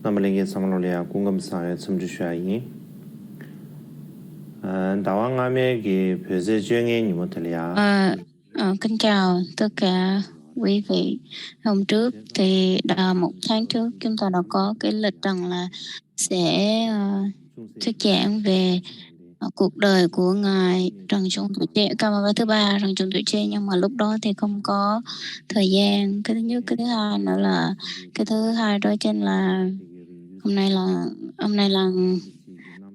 남을링의 사물로리아 공감사에 참주시아이 다왕암의 별세 주행의 니모텔리아. Kính chào tất cả quý vị. Hôm trước thì một tháng trước chúng ta đã có cái lịch rằng là sẽ thuyết giảng về cuộc đời của ngài Trần Trung Tuổi Trẻ, Karmapa thứ ba Trần Trung Tuổi Trẻ, nhưng mà lúc đó thì không có thời gian. Cái thứ nhất, cái thứ hai nữa là cái thứ hai đó trên là hôm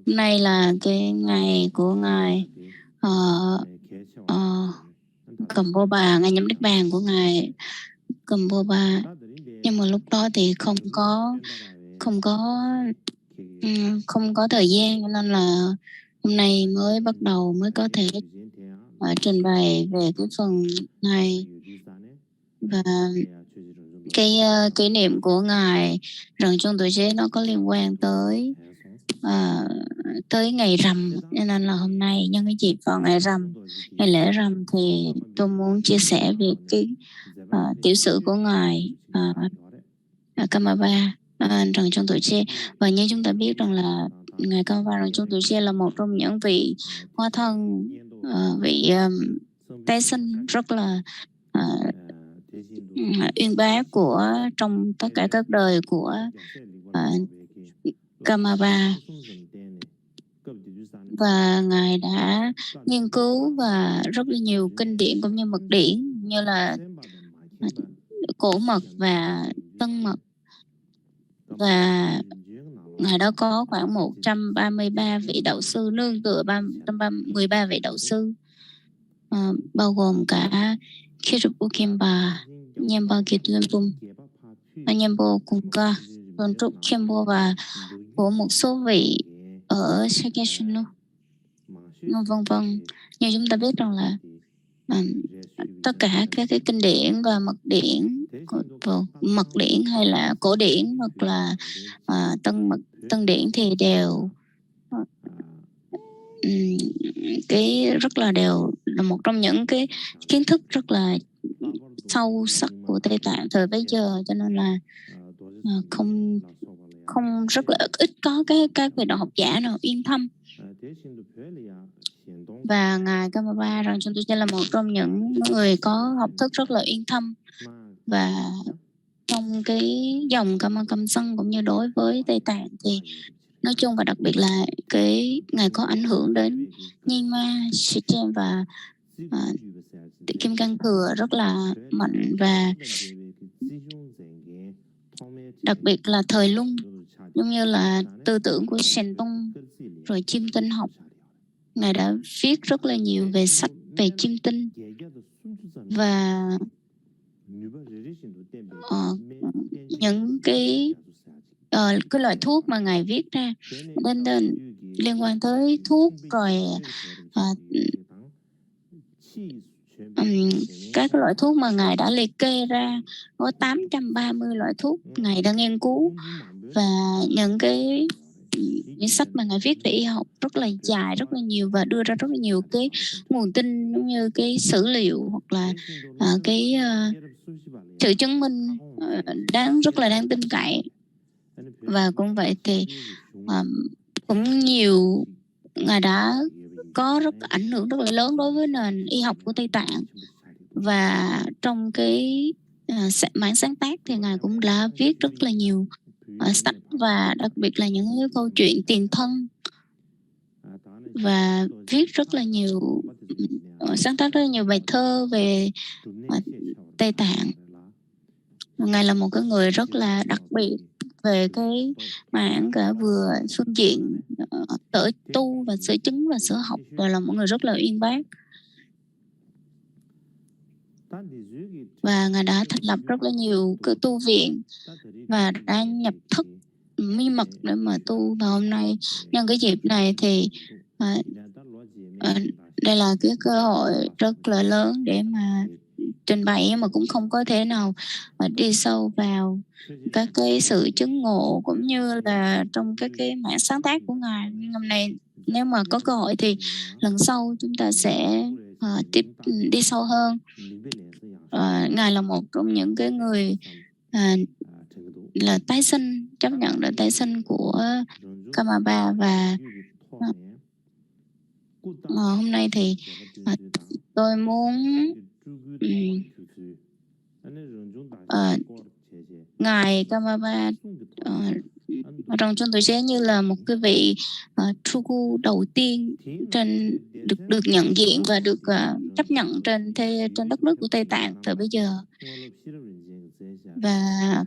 nay là cái ngày của ngài Cầm Bô Bà, ngày nhậm Niết Bàn của ngài Cầm Bô Bà, nhưng mà lúc đó thì không có thời gian, nên là hôm nay mới có thể trình bày về cái phần này. Và cái kỷ niệm của ngài Trần Trung Tuổi Trẻ nó có liên quan tới ngày rằm, nên là hôm nay nhân cái dịp vào ngày rằm, ngày lễ rằm, thì tôi muốn chia sẻ về cái tiểu sử của ngài Karmapa Trần Trung Tuổi Trẻ. Và như chúng ta biết rằng là ngài Karmapa Trần Trung Tuổi Trẻ là một trong những vị hóa thân, vị tái sinh rất là uyên bác của trong tất cả các đời của Karmapa. Và ngài đã nghiên cứu và rất là nhiều kinh điển cũng như mật điển, như là cổ mật và tân mật. Và ngài đó có khoảng 133 vị đạo sư, nương tựa 13 vị đạo sư, bao gồm cả Kirupu Kempa, Nyempa Kitulempum, Nyempo Kunka, Tôn Trúc Kempo và của một số vị ở Sakashunu, vân vân. Như chúng ta biết rằng là tất cả các cái kinh điển và mật điển hay là cổ điển hoặc là tân điển thì đều rất là đều là một trong những cái kiến thức rất là sâu sắc của Tây Tạng thời bấy giờ, cho nên là không rất là ít có các vị đạo học giả nào yên tâm. Và ngài Karmapa rằng chúng tôi sẽ là một trong những người có học thức rất là yên tâm, và trong cái dòng Karma Kam Sân cũng như đối với Tây Tạng thì nói chung, và đặc biệt là ngài có ảnh hưởng đến Nyingma, Shichen và Kim Cang Thừa rất là mạnh, và đặc biệt là thời Lung, giống như là tư tưởng của Shen Tông rồi chiêm tinh học. Ngài đã viết rất là nhiều về sách về chiêm tinh, và những cái loại thuốc mà ngài viết ra nên liên quan tới thuốc, rồi các loại thuốc mà ngài đã liệt kê ra có 830 loại thuốc ngài đã nghiên cứu, và những sách mà ngài viết về y học rất là dài, rất là nhiều, và đưa ra rất là nhiều cái nguồn tin giống như cái sử liệu hoặc là sự chứng minh rất là đáng tin cậy. Và cũng vậy thì cũng nhiều, ngài đã có ảnh hưởng rất là lớn đối với nền y học của Tây Tạng. Và trong cái mảng sáng tác thì ngài cũng đã viết rất là nhiều sách, và đặc biệt là những cái câu chuyện tiền thân, và viết rất là nhiều, sáng tác rất là nhiều bài thơ về Tây Tạng. Ngài là một cái người rất là đặc biệt về cái mảng cả vừa phương diện sở tu và sở chứng và sở học, và là một người rất là uyên bác. Và ngài đã thành lập rất là nhiều cái tu viện và đã nhập thức mi mật để mà tu. Và hôm nay nhân cái dịp này thì đây là cái cơ hội rất là lớn để mà trình bày, mà cũng không có thể nào mà đi sâu vào các cái sự chứng ngộ cũng như là trong các cái mảng sáng tác của ngài. Nhưng hôm nay nếu mà có cơ hội thì lần sau chúng ta sẽ tiếp đi sâu hơn. Ngài là một trong những cái người là tái sinh chấp nhận được tái sinh của Kamaba. Và hôm nay thì tôi muốn ngài Kamaba rằng trong tuổi trẻ như là một cái vị Truku đầu tiên trên được nhận diện và được chấp nhận trên đất nước của Tây Tạng từ bây giờ. Và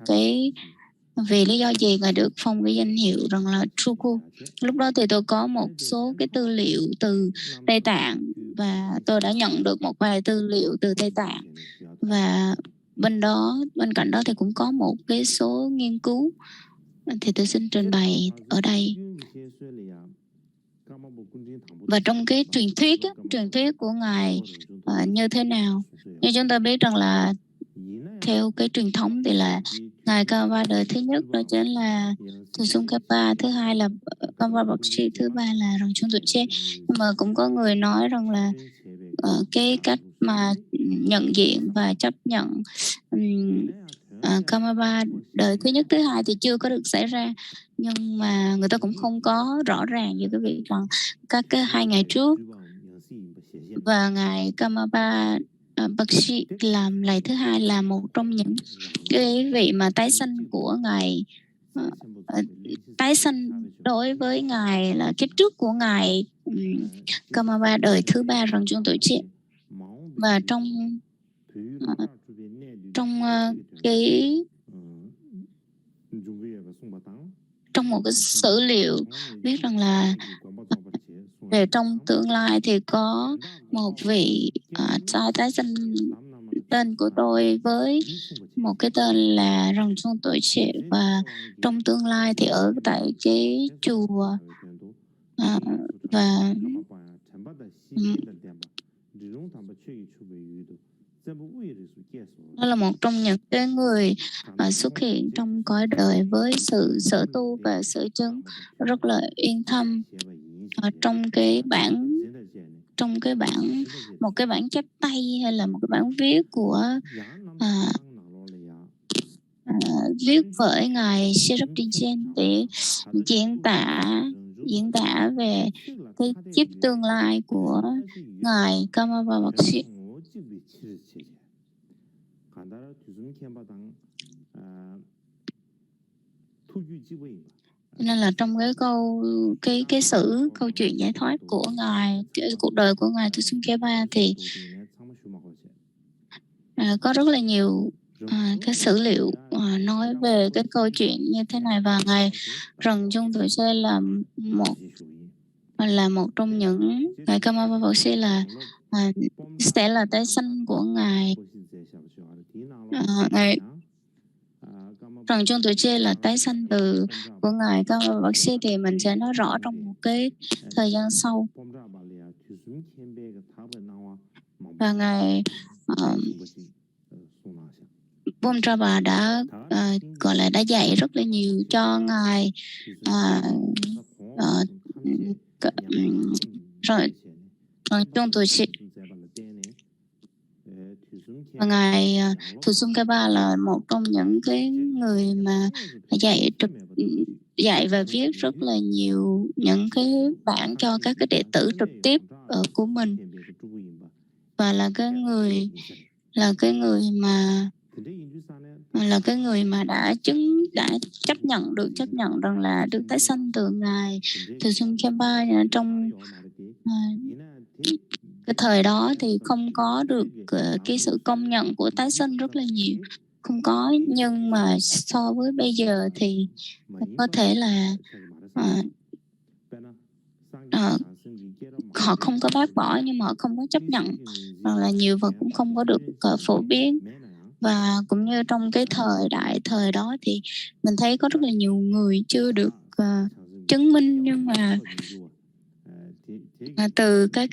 vì lý do gì ngài được phong cái danh hiệu rằng là Truku? Lúc đó thì tôi có một số cái tư liệu từ Tây Tạng và tôi đã nhận được một vài tư liệu từ Tây Tạng, và bên cạnh đó thì cũng có một cái số nghiên cứu thì tôi xin trình bày ở đây. Và trong cái truyền thuyết của ngài như thế nào? Như chúng ta biết rằng là theo cái truyền thống thì là ngài Kamaba đời thứ nhất đó chính là Tsongkhapa, thứ hai là Kamaba Bakshi, thứ ba là Rang Chun Tuche. Nhưng mà cũng có người nói rằng là cái cách mà nhận diện và chấp nhận Kamaba đời thứ nhất, thứ hai thì chưa có được xảy ra, nhưng mà người ta cũng không có rõ ràng về cái việc rằng các cái 2 ngày trước và ngài Kamaba Bakshi làm lại thứ hai là một trong những cái vị mà tái sanh của ngài, tái sanh đối với ngài là kiếp trước của ngài Kamaba đời thứ ba Rang Chun Tuche. Và trong một cái sử liệu biết rằng là về trong tương lai thì có một vị tái sanh tên của tôi với một cái tên là Rang Chun Tuche, và trong tương lai thì ở tại cái chùa và đó là một trong những cái người xuất hiện trong cõi đời với sự sở tu và sở chứng rất là yên thâm. Trong một cái bản chép tay hay là một cái bản viết của viết với ngài Sherab Dinchen để diễn tả về cái kiếp tương lai của ngài Kamaba Bakshi. Nên là trong cái câu chuyện giải thoát của ngài, cuộc đời của ngài Tsongkhapa thì có rất là nhiều cái sử liệu nói về cái câu chuyện như thế này. Và ngài Rang Chun Tuche là một trong những ngài Kamaba Bakshi sẽ là tái sanh của ngài Rang Chun Tuche là tái sanh của ngài Kamaba Bakshi thì mình sẽ nói rõ trong một cái thời gian sau. Và ngài Pomtraba đã gọi là đã dạy rất là nhiều cho ngài Rang Chun Tuche. Và ngài Tsongkhapa là một trong những cái người mà dạy và viết rất là nhiều những cái bản cho các cái đệ tử trực tiếp của mình, và là cái người mà đã chấp nhận rằng là được tái sanh từ ngài Tsongkhapa. Trong cái thời đó thì không có được cái sự công nhận của tái sinh rất là nhiều, không có. Nhưng mà so với bây giờ thì có thể là họ không có bác bỏ, nhưng mà họ không có chấp nhận rằng là nhiều vật cũng không có được phổ biến. Và cũng như trong cái thời đó thì mình thấy có rất là nhiều người chưa được chứng minh, nhưng mà từ các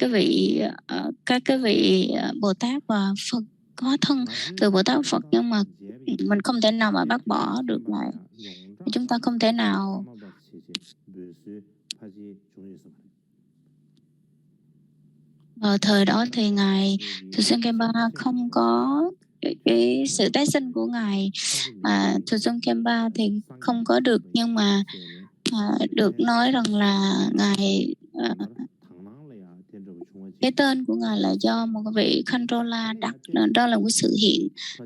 cái vị Bồ Tát và Phật có thân từ Bồ Tát Phật, nhưng mà mình không thể nào mà bác bỏ được lại. Chúng ta không thể nào ở thời đó thì ngài Tsongkhapa không có cái sự tái sinh của ngài Thusum Khenpa thì không có được, nhưng mà được nói rằng là ngài cái tên của ngài là do một vị Khandrola đặt, đó là một sự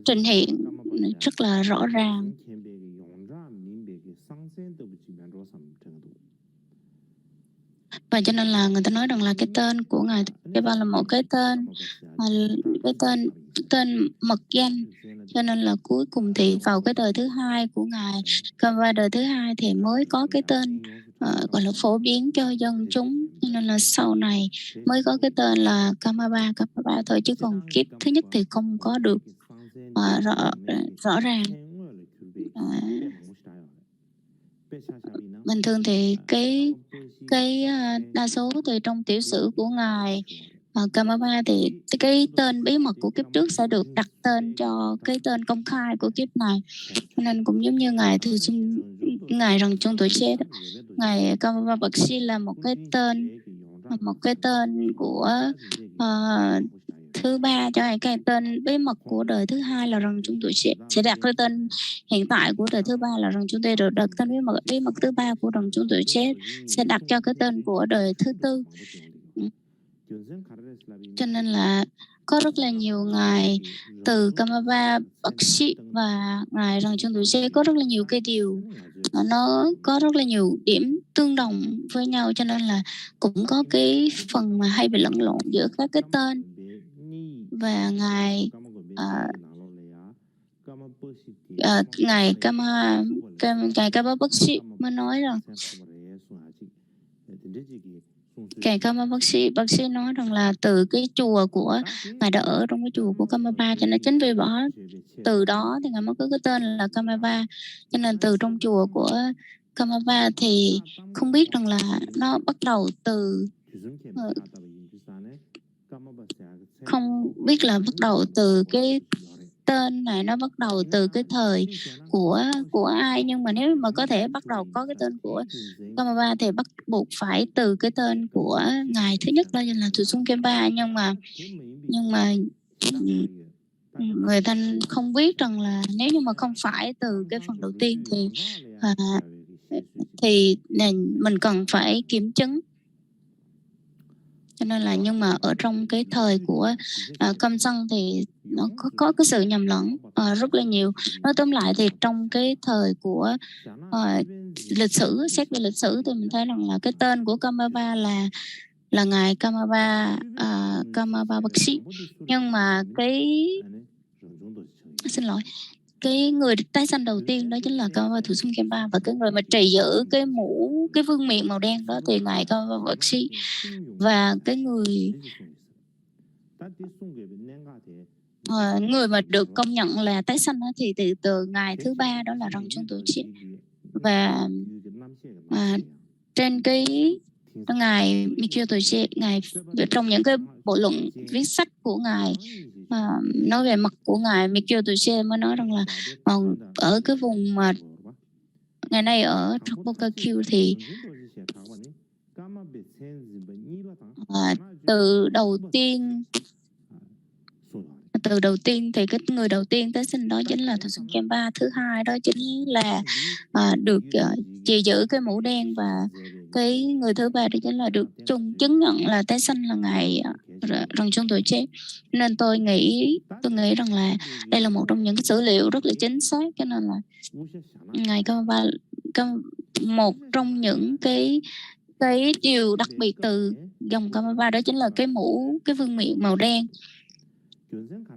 trình hiện rất là rõ ràng. Và cho nên là người ta nói rằng là cái tên của ngài Khenpa là một cái tên mật danh, cho nên là cuối cùng thì vào cái đời thứ hai của ngài Khenpa, đời thứ hai thì mới có cái tên gọi là phổ biến cho dân chúng, cho nên là sau này mới có cái tên là Kamapa thôi, chứ còn kiếp thứ nhất thì không có được rõ ràng. Bình thường thì cái đa số thì trong tiểu sử của ngài Kamapa thì cái tên bí mật của kiếp trước sẽ được đặt tên cho cái tên công khai của kiếp này, nên cũng giống như ngài ngài Rần Chung Tuổi Chết, ngài Kamapa Bậc Si là một cái tên của thứ ba, cho cái tên bí mật của đời thứ hai là Rần Chung Tuổi Chết sẽ đặt cái tên hiện tại của đời thứ ba là Rần Chung Tuổi, rồi đặt tên bí mật thứ ba của Rần Chung Tuổi Chết sẽ đặt cho cái tên của đời thứ tư. Cho nên là có rất là nhiều ngài từ Kamapa Bậc Si và ngài Rần Chung Tuổi Chết có rất là nhiều cái điều nó có rất là nhiều điểm tương đồng với nhau, cho nên là cũng có cái phần mà hay bị lẫn lộn giữa các cái tên. Và ngài Kamapa Bậc Si mới nói rằng ngài Kamapa Bậc Si nói rằng là từ cái chùa của ngài đã ở trong cái chùa của Kamapa, cho nên chính vì bỏ từ đó thì ngài mới có cái tên là Kamapa. Cho nên từ trong chùa của Kamapa thì không biết rằng là nó bắt đầu từ không biết là bắt đầu từ cái tên này nó bắt đầu từ cái thời của ai, nhưng mà nếu mà có thể bắt đầu có cái tên của Kamapa thì bắt buộc phải từ cái tên của ngài thứ nhất đó là Thusum Khenpa, nhưng mà người ta không biết rằng là nếu như mà không phải từ cái phần đầu tiên thì mình cần phải kiểm chứng. Cho nên là nhưng mà ở trong cái thời của Cam Sân thì nó có cái sự nhầm lẫn rất là nhiều. Nói tóm lại thì trong cái thời của lịch sử, xét về lịch sử thì mình thấy rằng là cái tên của Kamapa là ngài Kamapa Bậc Si, nhưng mà cái người tái sanh đầu tiên đó chính là Kamapa Thusum Khenpa, và cái người mà trì giữ cái mũ, cái vương miện màu đen đó thì ngài Kamapa Bậc Si. Và cái người mà được công nhận là tái sanh đó thì từ ngài thứ ba đó là Rần Chung Tuổi Chết. Và trên cái ngài Mikyo Tuổi Chết, ngài trong những cái bộ luận viết sách của ngài nói về mặt của ngài Mikyo Tuổi Chết mới nói rằng là ở cái vùng mà ngày nay ở Trokbokakyu thì từ đầu tiên thì cái người đầu tiên tái sinh đó chính là Thusum Khenpa, thứ hai đó chính là được trì giữ cái mũ đen, và cái người thứ ba đó chính là được chứng nhận là tái sinh là ngài Rần Chung Tuổi Chết. Nên tôi nghĩ rằng là đây là một trong những cái sử liệu rất là chính xác, cho nên là ngài Kamapa, một trong những cái điều đặc biệt từ dòng Kamapa đó chính là cái mũ, cái vương miện màu đen.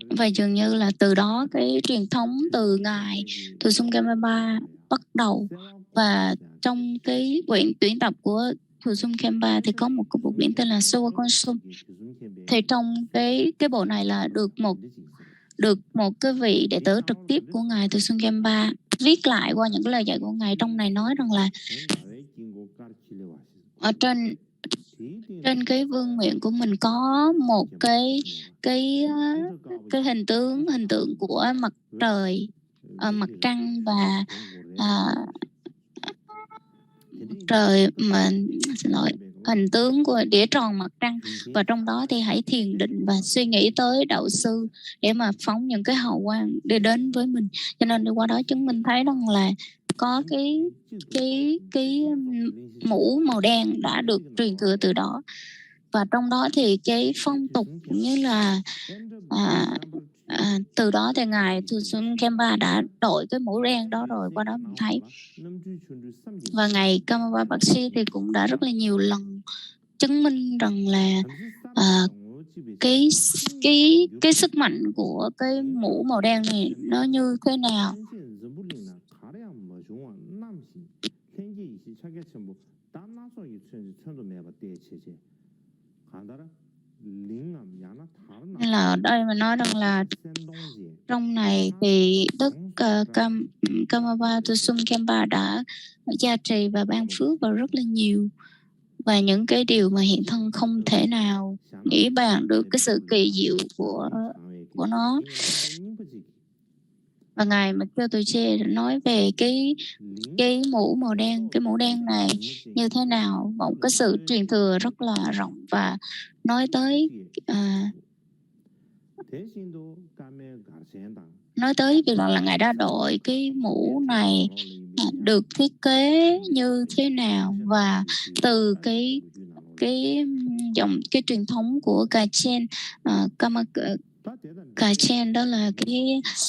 Và dường như là từ đó cái truyền thống từ ngài Thusum Khenpa bắt đầu. Và trong cái quyển tuyển tập của Thusum Khenpa thì có một cái bộ quyển tên là Sowa Konsum. Thì trong cái bộ này là được một cái vị đệ tử trực tiếp của ngài Thusum Khenpa viết lại qua những cái lời dạy của ngài. Trong này nói rằng là ở trên cái vương miện của mình có một cái hình tượng của mặt trời, mặt trăng và trời mà hình tướng của đĩa tròn mặt trăng, và trong đó thì hãy thiền định và suy nghĩ tới đạo sư để mà phóng những cái hào quang để đến với mình. Cho nên đi qua đó chúng mình thấy rằng là có cái mũ màu đen đã được truyền thừa từ đó, và trong đó thì cái phong tục cũng như là từ đó thì ngài Thusun Khenpa đã đội cái mũ đen đó rồi. Qua đó mình thấy, và ngài Karmapa Bác Sĩ thì cũng đã rất là nhiều lần chứng minh rằng là cái sức mạnh của cái mũ màu đen này nó như thế nào. Nên là ở đây mà nói rằng là trong này thì Đức Karmapa Thusun Khenpa đã gia trì và ban phước vào rất là nhiều, và những cái điều mà hiện thân không thể nào nghĩ bàn được cái sự kỳ diệu của nó. Và ngài mà cho tôi che nói về cái mũ màu đen, cái mũ đen này như thế nào, một cái sự truyền thừa rất là rộng, và nói tới việc là ngài đã đội cái mũ này được thiết kế như thế nào, và từ cái truyền thống của Kachen, Kachen đó là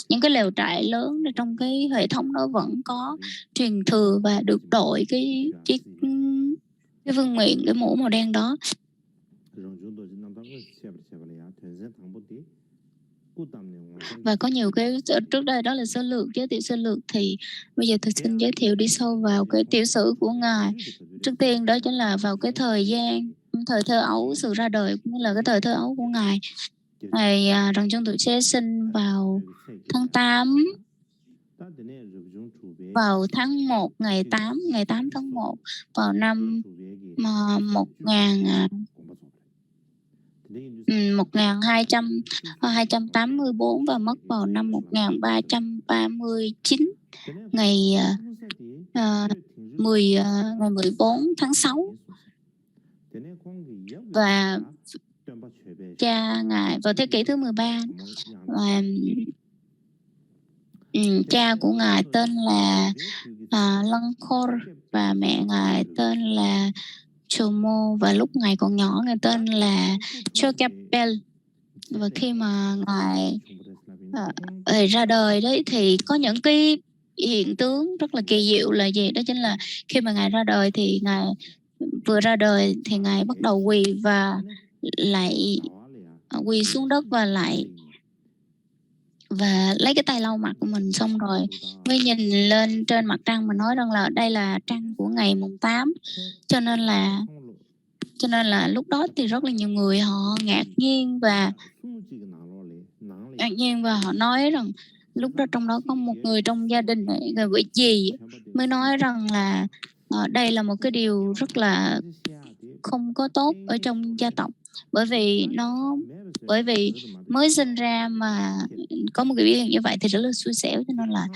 những cái lều trại lớn trong cái hệ thống đó vẫn có truyền thừa và được đội cái vương miện, cái mũ màu đen đó. Và có nhiều cái trước đây đó là sơ lược, giới thiệu sơ lược, thì bây giờ tôi xin giới thiệu đi sâu vào cái tiểu sử của ngài. Trước tiên đó chính là vào cái thời thơ ấu, sự ra đời cũng như là cái thời thơ ấu của ngài. Ngài Rần Chân Tử Chế sinh vào tháng 8, vào tháng 1 ngày 8 tháng 1 vào năm 1284 và mất vào năm 1339 ngày 14 tháng 6. Và cha ngài vào thế kỷ thứ 13, và cha của ngài tên là Langkor và mẹ ngài tên là Chomo, và lúc ngài còn nhỏ ngài tên là Chokapel. Và khi mà ngài ra đời đấy thì có những cái hiện tướng rất là kỳ diệu là gì? Đó chính là khi mà ngài ra đời thì ngài vừa ra đời thì ngài bắt đầu quỳ và lại quỳ xuống đất và lấy cái tay lau mặt của mình, xong rồi mới nhìn lên trên mặt trăng mà nói rằng là đây là trăng của ngày mùng 8. Cho nên là lúc đó thì rất là nhiều người họ ngạc nhiên và họ nói rằng lúc đó trong đó có một người trong gia đình này, người vị dì mới nói rằng là đây là một cái điều rất là không có tốt ở trong gia tộc, bởi vì mới sinh ra mà có một cái biểu hiện như vậy thì rất là xui xẻo, cho nên là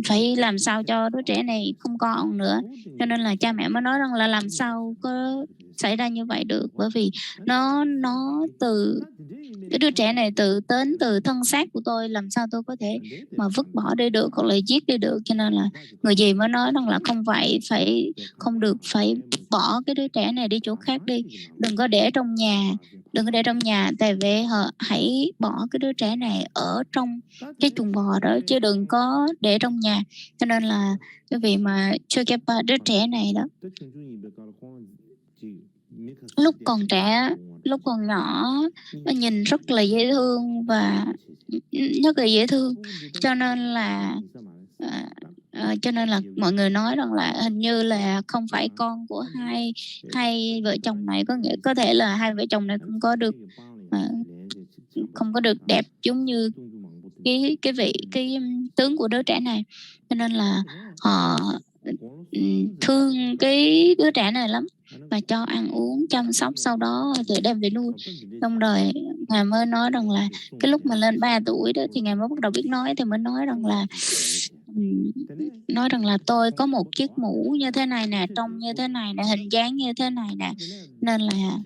phải làm sao cho đứa trẻ này không còn nữa. Cho nên là cha mẹ mới nói rằng là làm sao có xảy ra như vậy được, bởi vì nó từ cái đứa trẻ này đến từ thân xác của tôi, làm sao tôi có thể mà vứt bỏ đi được hoặc là giết đi được. Cho nên là người gì mới nói rằng là không được phải bỏ cái đứa trẻ này đi chỗ khác đi, đừng có để trong nhà, tại vì hãy bỏ cái đứa trẻ này ở trong cái chuồng bò đó, chứ đừng có để trong nhà. Cho nên là cái vị mà Chokapa, đứa trẻ này đó, lúc còn nhỏ nó nhìn rất là dễ thương và rất là dễ thương, cho nên là mọi người nói rằng là hình như là không phải con của hai vợ chồng này, có thể là hai vợ chồng này không có được đẹp giống như cái tướng của đứa trẻ này, cho nên là họ thương cái đứa trẻ này lắm và cho ăn uống chăm sóc, sau đó thì đem về nuôi. Xong rồi ngài mới nói rằng là cái lúc mà lên 3 tuổi đó thì ngài mới bắt đầu biết nói, thì mới nói rằng là nói rằng là tôi có một chiếc mũ như thế này nè, trông như thế này nè, hình dáng như thế này nè, nên là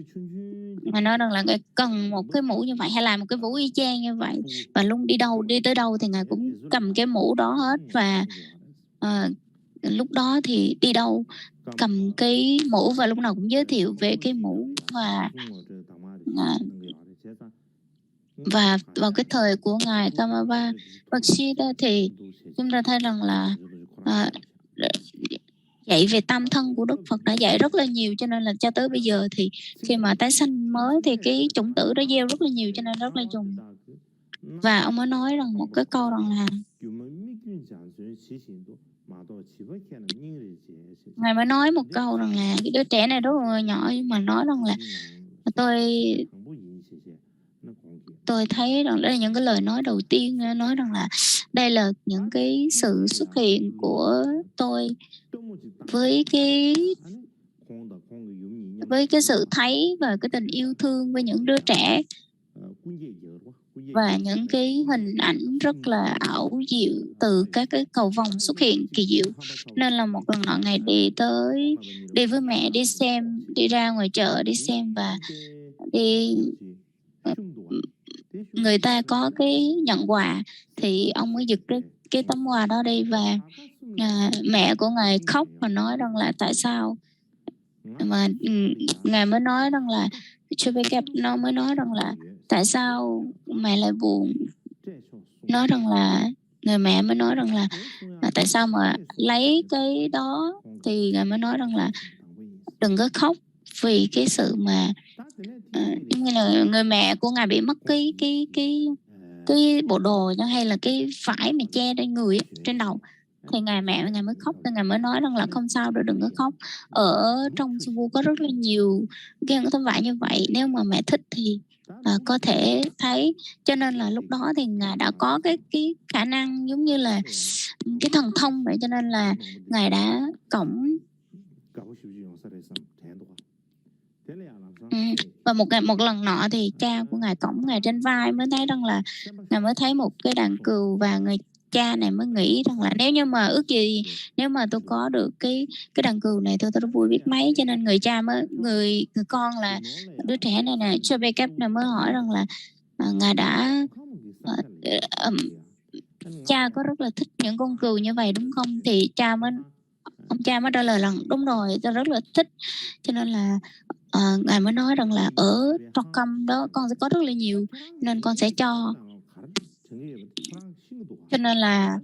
Ngài nói rằng là Ngài cần một cái mũ như vậy hay là một cái mũ y chang như vậy, và luôn đi tới đâu thì Ngài cũng cầm cái mũ đó hết, và lúc đó thì đi đâu cầm cái mũ và lúc nào cũng giới thiệu về cái mũ. Và vào cái thời của Ngài Kamapa Bashida thì chúng ta thấy rằng là dạy về tam thân của Đức Phật đã dạy rất là nhiều, cho nên là cho tới bây giờ thì khi mà tái sanh mới thì cái chủng tử đó gieo rất là nhiều, cho nên rất là dùng. Và ông mới nói rằng một cái câu rằng là Ngài mới nói một câu rằng là cái đứa trẻ này rất là nhỏ, nhưng mà nói rằng là tôi thấy rằng đây là những cái lời nói đầu tiên, nói rằng là đây là những cái sự xuất hiện của tôi với cái sự thấy và cái tình yêu thương với những đứa trẻ, và những cái hình ảnh rất là ảo diệu từ các cái cầu vồng xuất hiện kỳ diệu. Nên là một lần nọ Ngài đi với mẹ đi xem, đi ra ngoài chợ đi xem, và người ta có cái nhận quà thì ông mới giật cái tấm quà đó đi, và mẹ của Ngài khóc và nói rằng là tại sao mà Ngài mới nói rằng là nó mới nói rằng là tại sao mẹ lại buồn, nói rằng là người mẹ mới nói rằng là tại sao mà lấy cái đó, thì Ngài mới nói rằng là đừng có khóc vì cái sự mà người mẹ của Ngài bị mất cái bộ đồ đó, hay là cái vải mà che trên người trên đầu, thì Ngài mới khóc, thì Ngài mới nói rằng là không sao đâu, đừng có khóc. Ở trong Subu có rất là nhiều cái tấm vải như vậy, nếu mà mẹ thích thì có thể thấy. Cho nên là lúc đó thì Ngài đã có cái khả năng giống như là cái thần thông vậy, cho nên là Ngài đã cõng. Và một lần nọ thì cha của Ngài cõng Ngài trên vai, mới thấy rằng là Ngài mới thấy một cái đàn cừu, và người cha này mới nghĩ rằng là nếu như mà ước gì nếu mà tôi có được cái đàn cừu này tôi vui biết mấy. Cho nên người con là đứa trẻ này nè, Chobekap này mới hỏi rằng là Ngài đã cha có rất là thích những con cừu như vậy đúng không? Thì ông cha mới trả lời rằng đúng rồi, tôi rất là thích. Cho nên là Ngài mới nói rằng là ở Stockholm đó con sẽ có rất là nhiều, nên con sẽ cho. Cho nên là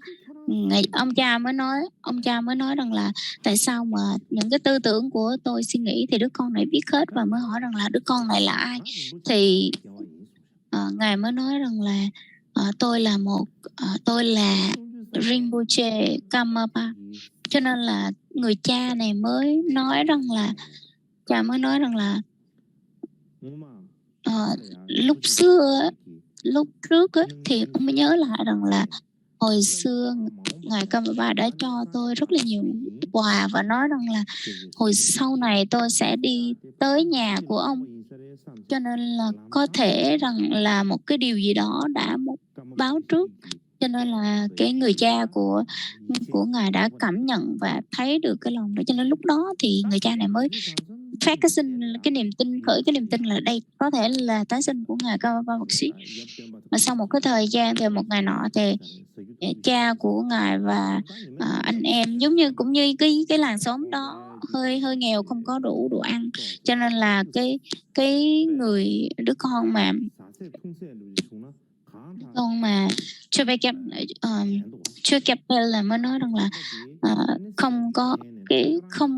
ông cha mới nói rằng là tại sao mà những cái tư tưởng của tôi suy nghĩ thì đứa con này biết hết, và mới hỏi rằng là đứa con này là ai. Thì Ngài mới nói rằng là tôi là Rinpoche Kamapa. Cho nên là người cha này mới nói rằng là lúc trước thì ông mới nhớ lại rằng là hồi xưa Ngài Kamapa đã cho tôi rất là nhiều quà, và nói rằng là hồi sau này tôi sẽ đi tới nhà của ông. Cho nên là có thể rằng là một cái điều gì đó đã báo trước. Cho nên là cái người cha của Ngài đã cảm nhận và thấy được cái lòng đó. Cho nên lúc đó thì người cha này mới phát khởi cái niềm tin là đây có thể là tái sinh của Ngài Kamapa Bác Sĩ. Mà sau một cái thời gian thì một ngày nọ thì cha của Ngài và anh em cũng như cái làng xóm đó hơi nghèo, không có đủ đồ ăn. Cho nên là cái đứa con Chokapel là mới nói rằng là không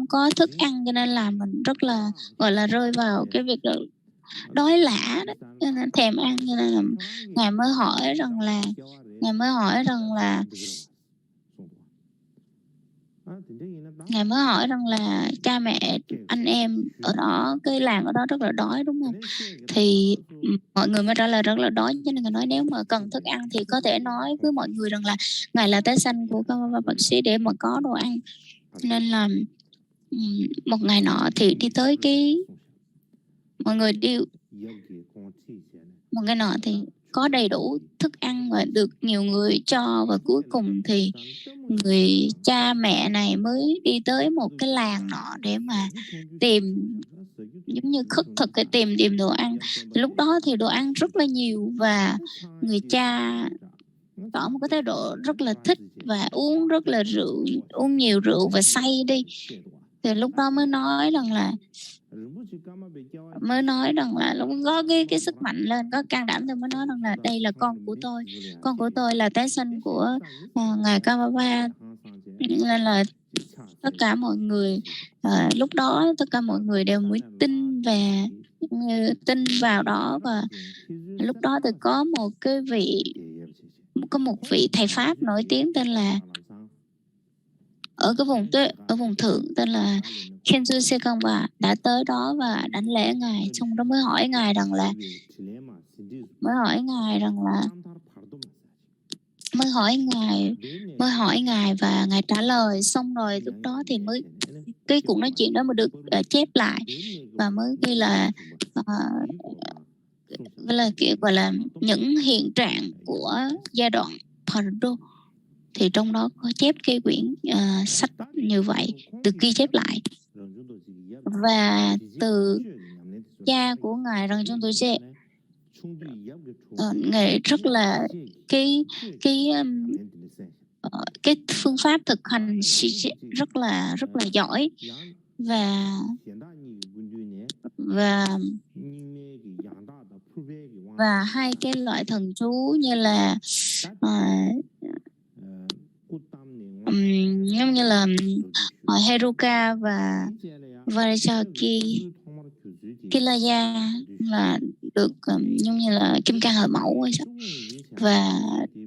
có thức ăn, cho nên là mình rất là gọi là rơi vào cái việc đói lả đó, cho nên thèm ăn. Cho nên là Ngài mới hỏi rằng là cha mẹ anh em ở đó, cái làng ở đó rất là đói đúng không? Thì mọi người mới trả lời rất là đói. Cho nên Ngài nói nếu mà cần thức ăn thì có thể nói với mọi người rằng là Ngài là tái sanh của Kamapa Bác Sĩ để mà có đồ ăn. Nên là một ngày nọ thì đi tới một ngày nọ thì có đầy đủ thức ăn và được nhiều người cho, và cuối cùng thì người cha mẹ này mới đi tới một cái làng nọ để mà tìm, giống như khất thực để tìm đồ ăn. Thì lúc đó thì đồ ăn rất là nhiều và người cha tỏ một cái thái độ rất là thích và uống rất là uống nhiều rượu và say đi. Thì lúc đó mới nói rằng là lúc có cái sức mạnh lên, có can đảm, tôi mới nói rằng là đây là con của tôi là tái sinh của ngài Kamapa. Nên là tất cả mọi người lúc đó tất cả mọi người đều mới tin vào đó. Và lúc đó thì có một vị thầy Pháp nổi tiếng tên là ở vùng thượng tên là Khensu Sekongba đã tới đó và đảnh lễ ngài, xong đó mới hỏi ngài rằng là và ngài trả lời. Xong rồi lúc đó thì mới cái cuộc nói chuyện đó mới được chép lại và mới ghi là gọi là những hiện trạng của giai đoạn Pardo. Thì trong đó có chép cái quyển sách như vậy được ghi chép lại. Và từ cha của ngài rằng chúng tôi sẽ ngài rất là cái phương pháp thực hành rất là giỏi. Và hai cái loại thần chú như là giống như là Heruka và Varachaki Kilaya là được giống như là kim cang hợp mẫu hay sao, và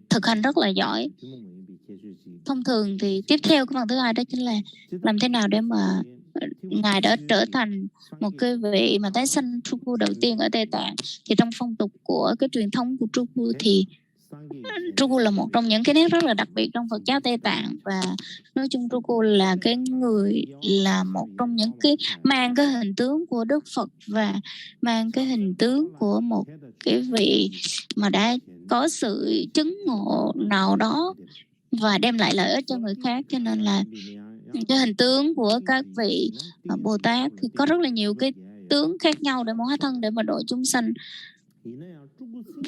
thực hành rất là giỏi. Thông thường thì tiếp theo cái phần thứ hai đó chính là làm thế nào để mà ngài đã trở thành một cái vị mà tái sanh Truku đầu tiên ở Tây Tạng. Thì trong phong tục của cái truyền thống của Truku thì Truku là một trong những cái nét rất là đặc biệt trong Phật giáo Tây Tạng. Và nói chung Truku là cái người là một trong những cái mang cái hình tướng của Đức Phật và mang cái hình tướng của một cái vị mà đã có sự chứng ngộ nào đó và đem lại lợi ích cho người khác. Cho nên là cái hình tướng của các vị Bồ Tát thì có rất là nhiều cái tướng khác nhau để hóa thân để mà độ chúng sanh.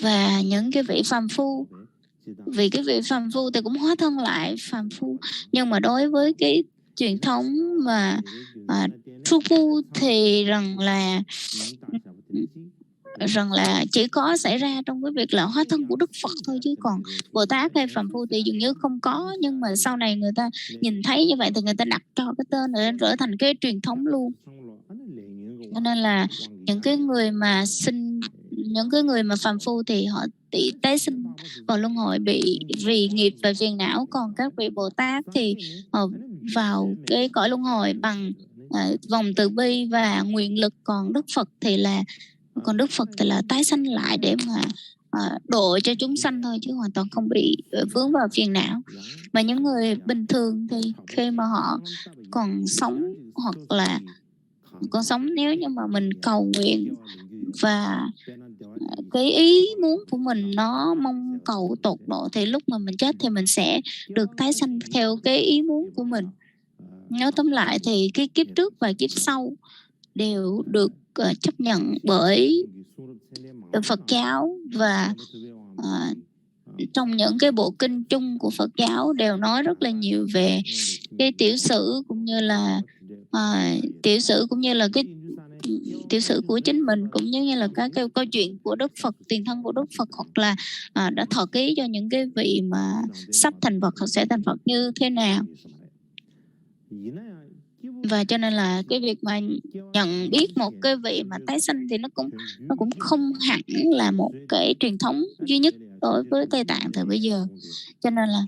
Và những cái vị phàm phu, vì cái vị phàm phu thì cũng hóa thân lại phàm phu. Nhưng mà đối với cái truyền thống mà Truku thì rằng là chỉ có xảy ra trong cái việc là hóa thân của Đức Phật thôi, chứ còn Bồ Tát hay phàm phu thì dường như không có. Nhưng mà sau này người ta nhìn thấy như vậy thì người ta đặt cho cái tên để trở thành cái truyền thống luôn. Cho nên là những cái người mà phàm phu thì họ bị tái sinh vào luân hồi vì nghiệp và phiền não. Còn các vị Bồ Tát thì họ vào cái cõi luân hồi bằng vòng từ bi và nguyện lực. Còn Đức Phật thì là tái sanh lại để mà độ cho chúng sanh thôi, chứ hoàn toàn không bị vướng vào phiền não. Mà những người bình thường thì khi mà họ còn sống, hoặc là còn sống, nếu như mà mình cầu nguyện và cái ý muốn của mình nó mong cầu tột độ, thì lúc mà mình chết thì mình sẽ được tái sanh theo cái ý muốn của mình. Nói tóm lại thì cái kiếp trước và kiếp sau đều được chấp nhận bởi Phật giáo. Và trong những cái bộ kinh chung của Phật giáo đều nói rất là nhiều về cái tiểu sử, cũng như là cái tiểu sử của chính mình, cũng như là các cái câu chuyện của Đức Phật, tiền thân của Đức Phật, hoặc là đã thọ ký cho những cái vị mà sắp thành Phật hoặc sẽ thành Phật như thế nào. Và cho nên là cái việc mà nhận biết một cái vị mà tái sanh thì nó cũng không hẳn là một cái truyền thống duy nhất đối với Tây Tạng thời bây giờ. Cho nên là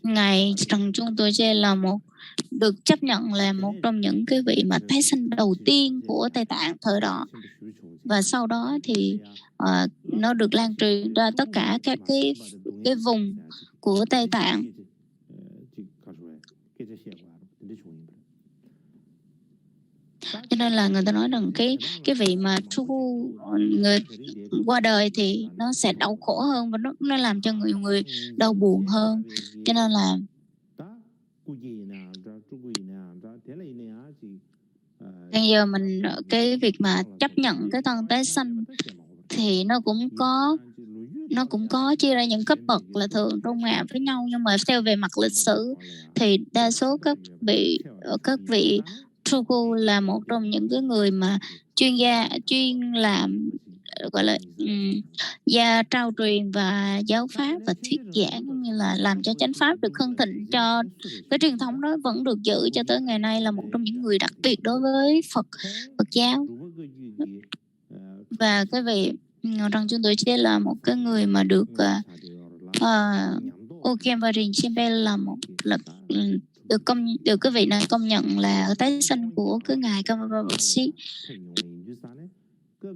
ngài Trần Trung Tô Chê là được chấp nhận là một trong những cái vị mà tái sanh đầu tiên của Tây Tạng thời đó. Và sau đó thì nó được lan truyền ra tất cả các cái vùng của Tây Tạng. Cho nên là người ta nói rằng cái vị mà Truku người qua đời thì nó sẽ đau khổ hơn và nó làm cho người đau buồn hơn. Cho nên là bây giờ mình cái việc mà chấp nhận cái thân tái sanh thì nó cũng có chia ra những cấp bậc là thường trung hạ với nhau, nhưng mà theo về mặt lịch sử thì đa số các vị Truku là một trong những cái người mà chuyên làm gọi là gia trao truyền và giáo pháp và thuyết giảng, cũng như là làm cho chánh pháp được hưng thịnh, cho cái truyền thống đó vẫn được giữ cho tới ngày nay, là một trong những người đặc biệt đối với Phật giáo. Và cái vị rằng chúng tôi chỉ là một cái người mà được Okem Rinpoche là được cái vị này công nhận là tái sanh của cái ngài Kamapa Bác-sĩ,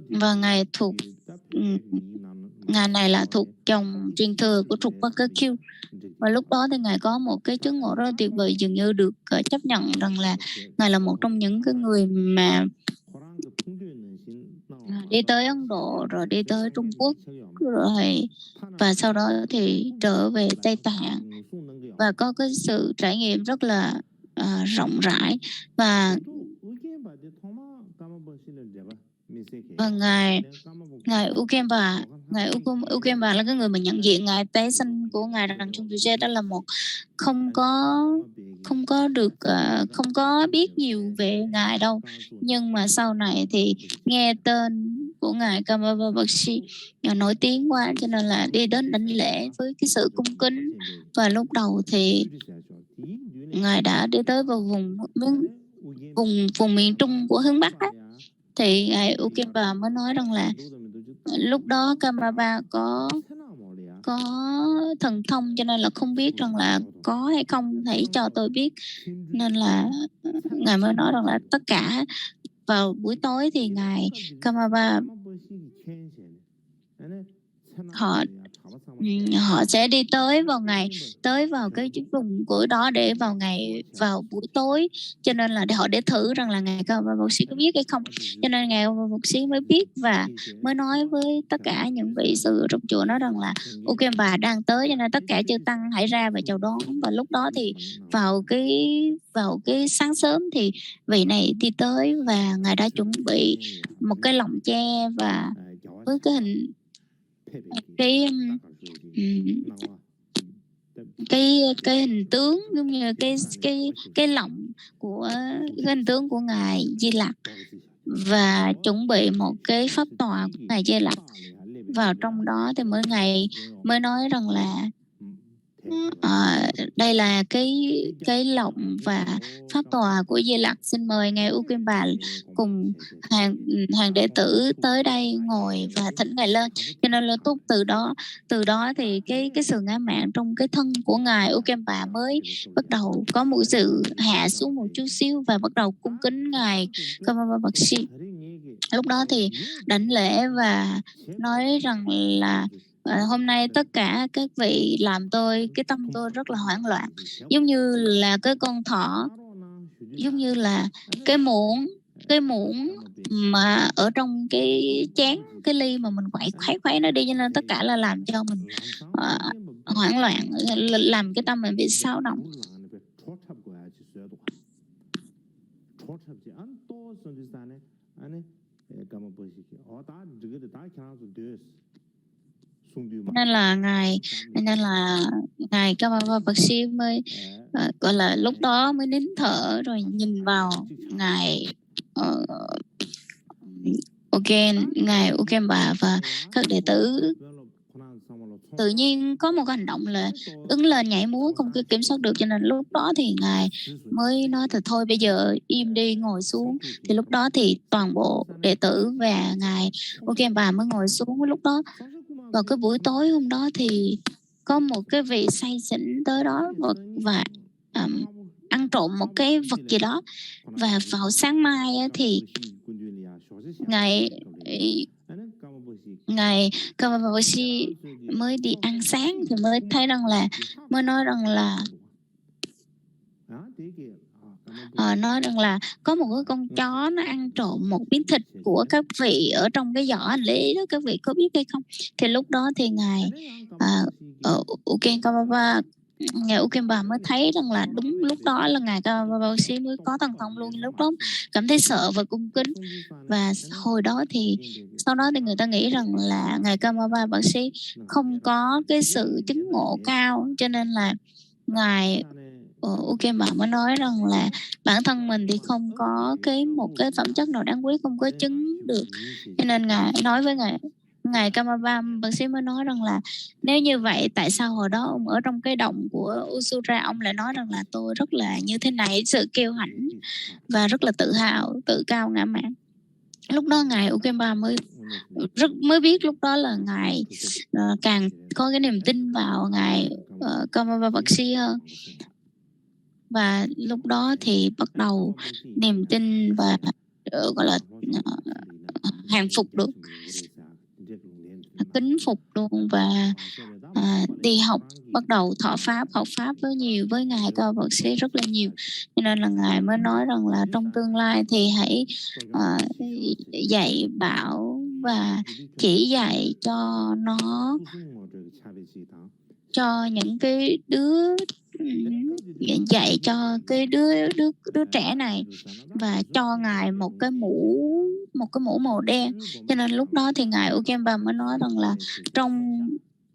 và ngài này là thuộc dòng truyền thừa của Trục Bắc Kiêu. Và lúc đó thì ngài có một cái chứng ngộ rất là tuyệt vời, dường như được chấp nhận rằng là ngài là một trong những cái người mà đi tới Ấn Độ rồi đi tới Trung Quốc rồi, và sau đó thì trở về Tây Tạng và có cái sự trải nghiệm rất là rộng rãi. Và ngài Ukemba là cái người mà nhận diện ngài tái sanh của ngài rằng Trung Tùy đó là một không có biết nhiều về ngài đâu, nhưng mà sau này thì nghe tên của ngài Kamapa Bác-sĩ nổi tiếng quá, cho nên là đi đến đảnh lễ với cái sự cung kính. Và lúc đầu thì ngài đã đi tới vào vùng miền Trung của hướng Bắc đó, thì ngài Ukemba mới nói rằng là lúc đó Kamapa có thần thông, cho nên là không biết rằng là có hay không, hãy cho tôi biết. Nên là ngài mới nói rằng là tất cả vào buổi tối thì ngài Kamapa họ sẽ đi tới vào cái vùng của đó để vào buổi tối, cho nên là họ để thử rằng là ngài Kamapa Bác-sĩ có biết hay không. Cho nên ngài Kamapa Bác-sĩ mới biết và mới nói với tất cả những vị sư trong chùa nói rằng là Ukemba đang tới, cho nên tất cả chư tăng hãy ra và chào đón. Và lúc đó thì vào cái sáng sớm thì vị này đi tới và ngài đã chuẩn bị một cái lồng tre và với cái hình cái hình tướng giống như cái lọng của cái hình tướng của ngài Di Lặc, và chuẩn bị một cái pháp tòa của ngài Di Lặc vào trong đó. Thì mới nói rằng là đây là cái lọng và pháp tòa của Di Lặc, xin mời ngài Ukemba cùng hàng đệ tử tới đây ngồi và thỉnh ngài lên. Cho nên là từ đó thì cái sự ngã mạn trong cái thân của ngài Ukemba mới bắt đầu có một sự hạ xuống một chút xíu và bắt đầu cung kính ngài Kamapa Bác-sĩ. Lúc đó thì đảnh lễ và nói rằng là hôm nay tất cả các vị làm cái tâm tôi rất là hoảng loạn, giống như là cái con thỏ, giống như là cái muỗng mà ở trong cái chén, cái ly mà mình khuấy nó đi, cho nên tất cả là làm cho mình hoảng loạn, làm cái tâm mình bị xáo động. Nên là ngài Kamapa Bác-sĩ mới gọi là lúc đó mới nín thở rồi nhìn vào ngài ngài Ukemba và các đệ tử. Tự nhiên có một hành động là ứng lên nhảy múa không kiểm soát được, cho nên lúc đó thì ngài mới nói thì thôi bây giờ im đi, ngồi xuống. Thì lúc đó thì toàn bộ đệ tử và ngài Ukemba mới ngồi xuống. Lúc đó vào cái buổi tối hôm đó thì có một cái vị say xỉn tới đó và ăn trộm một cái vật gì đó, và vào sáng mai thì ngài Kamapa Bác-sĩ mới đi ăn sáng thì mới thấy rằng là mới nói rằng là nói rằng là có một cái con chó nó ăn trộm một miếng thịt của các vị ở trong cái giỏ hành lý đó, các vị có biết hay không? Thì lúc đó thì ngài Ukemba, ngài Ukemba mới thấy rằng là đúng lúc đó là ngài Kawabashi mới có thần thông luôn. Lúc đó cảm thấy sợ và cung kính, và hồi đó thì sau đó thì người ta nghĩ rằng là ngài Kawabashi không có cái sự chứng ngộ cao, cho nên là ngài Ukemba mới nói rằng là bản thân mình thì không có một cái phẩm chất nào đáng quý, không có chứng được, cho nên ngài nói với ngài Kawabashi mới nói rằng là nếu như vậy tại sao hồi đó ông ở trong cái động của Usura ông lại nói rằng là tôi rất là như thế này, sự kiêu hãnh và rất là tự hào, tự cao ngã mạn. Lúc đó ngài Ukemba mới biết lúc đó là ngài càng có cái niềm tin vào ngài Kawabashi hơn, và lúc đó thì bắt đầu niềm tin và gọi là hàng phục được, kính phục luôn, và đi học, bắt đầu thọ pháp, học pháp với ngài Kawabashi rất là nhiều, cho nên là ngài mới nói rằng là trong tương lai thì hãy dạy bảo và chỉ dạy cho nó, cho những cái dạy cho cái đứa trẻ này, và cho ngài một cái mũ màu đen. Cho nên lúc đó thì ngài Ukemba mới nói rằng là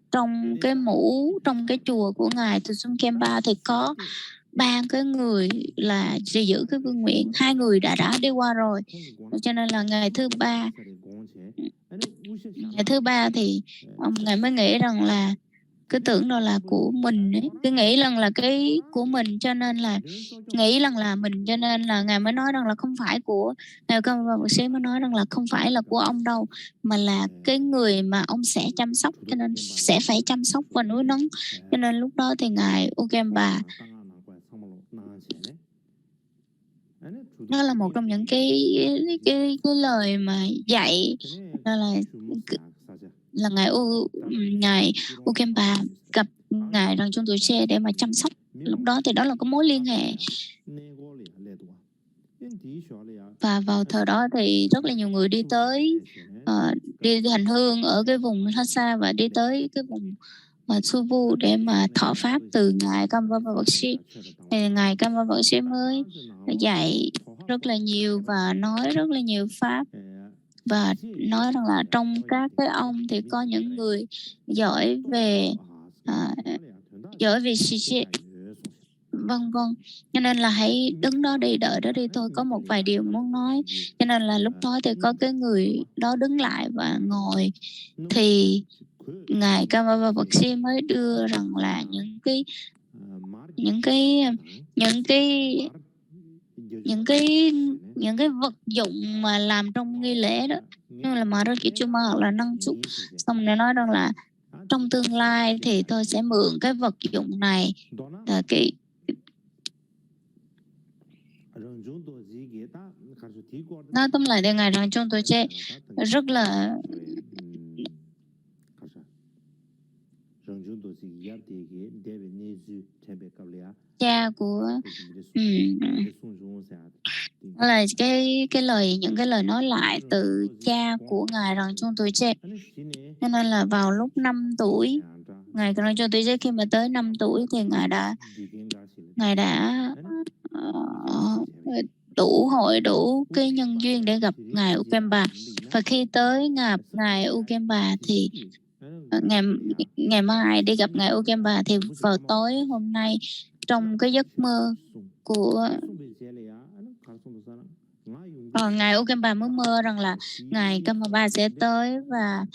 trong cái mũ, trong cái chùa của ngài Tsusum Kempa thì có 3 cái người là giữ cái vương miện, 2 người đã đi qua rồi, cho nên là ngày thứ ba thì ngài mới nghĩ rằng là cứ tưởng đâu là của mình ấy. Cứ nghĩ rằng là cái của mình, cho nên là nghĩ rằng là mình, cho nên là ngài mới nói rằng là không phải của ngài Kawabashi, mới nói rằng là không phải là của ông đâu, mà là cái người mà ông sẽ chăm sóc, cho nên sẽ phải chăm sóc và nuôi nấng. Cho nên lúc đó thì ngài Ukemba, đó là một trong những cái lời mà dạy là ngài Ukemba gặp ngài Rang Chung Tuche để mà chăm sóc. Lúc đó thì đó là có mối liên hệ, và vào thời đó thì rất là nhiều người đi tới đi hành hương ở cái vùng Lhasa và đi tới cái vùng Suvu để mà thọ pháp từ ngài Kawabashi. Thì ngài Kawabashi mới dạy rất là nhiều và nói rất là nhiều pháp, và nói rằng là trong các cái ông thì có những người giỏi về shishi, vân vân, cho nên là hãy đứng đó đi, đợi đó đi, tôi có một vài điều muốn nói. Cho nên là lúc đó thì có cái người đó đứng lại và ngồi, thì ngài Kawabashi mới đưa rằng là những cái vật dụng mà làm trong nghi lễ đó, như là Marakichuma hoặc là năng xúc, xong rồi nói rằng là trong tương lai thì tôi sẽ mượn cái vật dụng này, là cái nói tóm lại thì ngài Rang Chung Tuche rất là cha của là cái lời, những cái lời nói lại từ cha của ngài Rang Chung Tuche. Cho nên là vào lúc 5 tuổi, ngài Rang Chung Tuche khi mà tới 5 tuổi thì ngài đã đủ hội, đủ cái nhân duyên để gặp ngài Ukemba. Và khi tới gặp ngài Ukemba thì ngày mai đi gặp ngài Ukemba, thì vào tối hôm nay trong cái giấc mơ của ngài Ukemba mới mơ rằng là ngài Kamaba sẽ tới và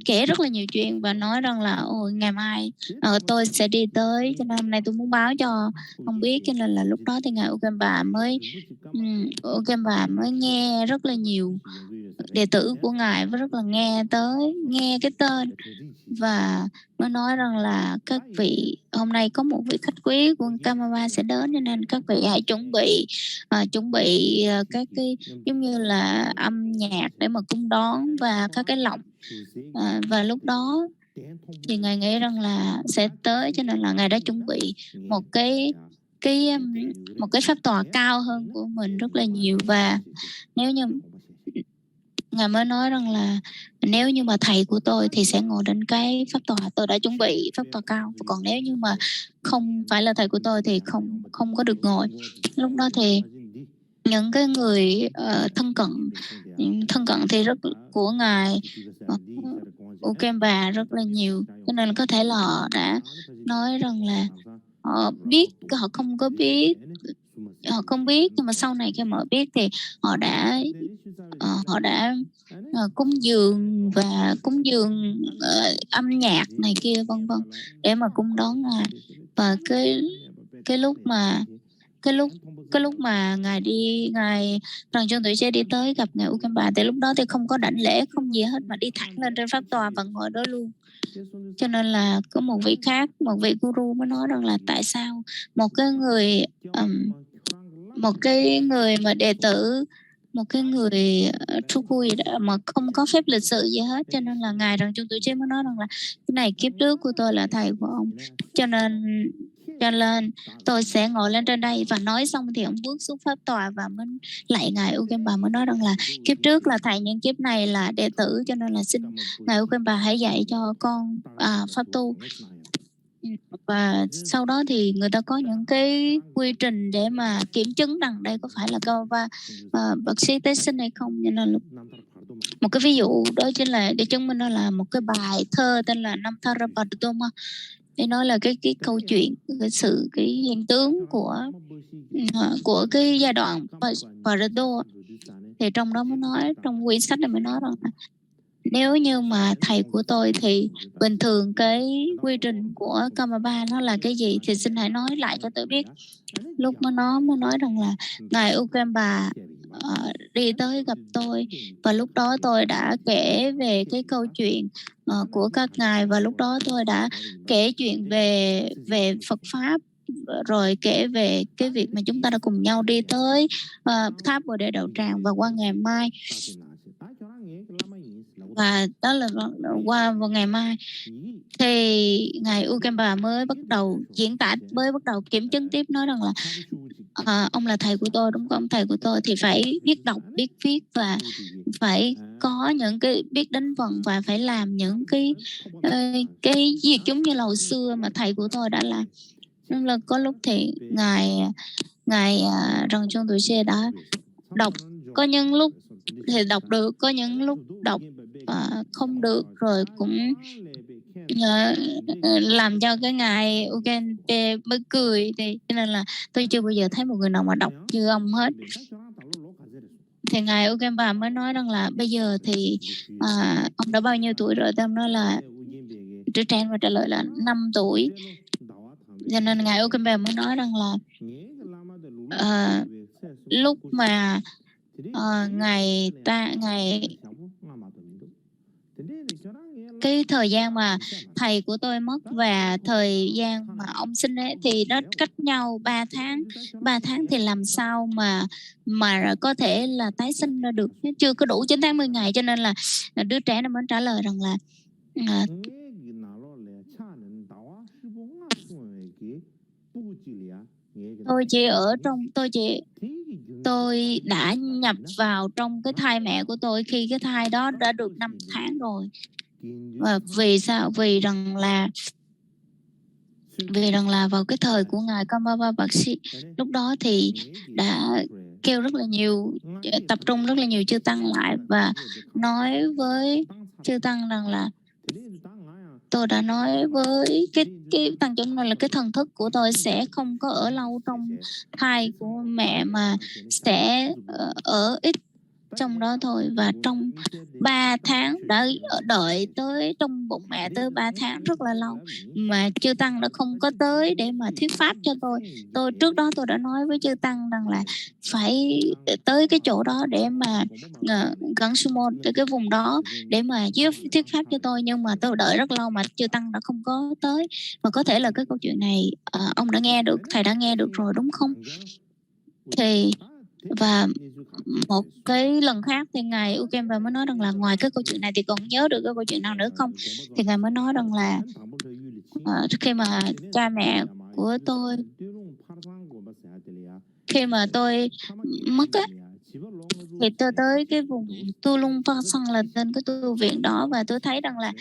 kể rất là nhiều chuyện, và nói rằng là ngày mai tôi sẽ đi tới, cho nên hôm nay tôi muốn báo cho ông biết. Cho nên là lúc đó thì ngài Ukemba mới nghe rất là nhiều đệ tử của ngài, với rất là nghe cái tên, và mới nói rằng là các vị, hôm nay có một vị khách quý của Kamaba sẽ đến, cho nên các vị hãy chuẩn bị các cái giống như là âm nhạc để mà cung đón và các cái lọng, và lúc đó thì ngài nghĩ rằng là sẽ tới, cho nên là ngài đã chuẩn bị một cái một cái pháp tòa cao hơn của mình rất là nhiều. Và nếu như Ngài mới nói rằng là nếu như mà thầy của tôi thì sẽ ngồi trên cái pháp tòa, tôi đã chuẩn bị pháp tòa cao. Còn nếu như mà không phải là thầy của tôi thì không có được ngồi. Lúc đó thì những cái người thân cận thì rất của Ngài Ukemba rất là nhiều, cho nên có thể là họ đã nói rằng là họ biết, họ không biết, nhưng mà sau này khi mà họ biết thì họ đã cúng dường và cúng dường âm nhạc này kia vân vân để mà cúng đón Ngài. Và cái lúc mà ngài Trần Trương Tử Chế đi tới gặp ngài Ukemba thì lúc đó thì không có đảnh lễ không gì hết mà đi thẳng lên trên pháp tòa và ngồi đó luôn. Cho nên là có một vị guru mới nói rằng là tại sao một cái người mà đệ tử, một cái người Truku gì đó mà không có phép lịch sự gì hết. Cho nên là ngài Trần Trương Tử Chế mới nói rằng là cái này kiếp trước của tôi là thầy của ông, cho nên tôi sẽ ngồi lên trên đây. Và nói xong thì ông bước xuống pháp tòa và mới lạy ngài Ukemba, mới nói rằng là kiếp trước là thầy nhưng kiếp này là đệ tử, cho nên là xin ngài Ukemba hãy dạy cho con pháp tu. Và sau đó thì người ta có những cái quy trình để mà kiểm chứng rằng đây có phải là câu bác sĩ tế sinh hay không. Cho nên là một cái ví dụ đó chính là để chứng minh đó là một cái bài thơ tên là Namthara Padutoma, để nói là cái câu chuyện, cái hiện tướng của cái giai đoạn Pareto. Thì trong đó mới nói, trong quyển sách này mới nói rằng là nếu như mà thầy của tôi thì bình thường cái quy trình của Kamapa nó là cái gì thì xin hãy nói lại cho tôi biết. Lúc mà nó mới nói rằng là ngài Ukemba đi tới gặp tôi, và lúc đó tôi đã kể về cái câu chuyện của các ngài, và lúc đó tôi đã kể chuyện về Phật pháp, rồi kể về cái việc mà chúng ta đã cùng nhau đi tới tháp Bồ Đề Đạo Tràng. Và qua ngày mai, và đó là qua vào ngày mai thì ngài Ukemba mới bắt đầu diễn tả, mới bắt đầu kiểm chứng tiếp, nói rằng là ông là thầy của tôi đúng không? Thầy của tôi thì phải biết đọc, biết viết, và phải có những cái biết đánh vần, và phải làm những cái việc giống như là hồi xưa mà thầy của tôi đã làm. Nên là có lúc thì ngài Trần Trương Tử Chế đã đọc, có những lúc thì đọc được, có những lúc đọc không được, rồi cũng làm cho cái ngài Ukemba mới cười. Thì cho nên là tôi chưa bao giờ thấy một người nào mà đọc như ông hết. Thì ngài Ukemba mới nói rằng là bây giờ thì ông đã bao nhiêu tuổi rồi? Thì ông nói là đứa trẻ mà trả lời là 5 tuổi. Cho nên ngài Ukemba mới nói rằng là lúc mà ngài cái thời gian mà thầy của tôi mất và thời gian mà ông sinh ấy, thì nó cách nhau 3 tháng. 3 tháng thì làm sao mà có thể là tái sinh ra được, chưa có đủ 9 tháng 10 ngày. Cho nên là đứa trẻ nó mới trả lời rằng là tôi đã nhập vào trong cái thai mẹ của tôi khi cái thai đó đã được 5 tháng rồi. Và vì sao? Vì rằng là vào cái thời của ngài Kamapa Bác Sĩ, lúc đó thì đã kêu rất là nhiều, tập trung rất là nhiều chư tăng lại và nói với chư tăng rằng là tôi đã nói với cái tăng chúng này là cái thần thức của tôi sẽ không có ở lâu trong thai của mẹ, mà sẽ ở ít trong đó thôi. Và trong 3 tháng đã đợi tới trong bụng mẹ tới 3 tháng rất là lâu mà chư tăng đã không có tới để mà thuyết pháp cho tôi. Trước đó tôi đã nói với chư tăng rằng là phải tới cái chỗ đó để mà gần sumo, cái vùng đó để mà thuyết pháp cho tôi, nhưng mà tôi đợi rất lâu mà chư tăng đã không có tới. Và có thể là cái câu chuyện này ông đã nghe được, thầy đã nghe được rồi đúng không? Thì và một cái lần khác thì ngài Ukemba mới nói rằng là ngoài cái câu chuyện này thì còn nhớ được cái câu chuyện nào nữa không? Thì ngài mới nói rằng là khi mà cha mẹ của tôi khi mà tôi mất á, thì tôi tới cái vùng Tu Lung Pa Sang là tên cái tu viện đó, và tôi thấy rằng là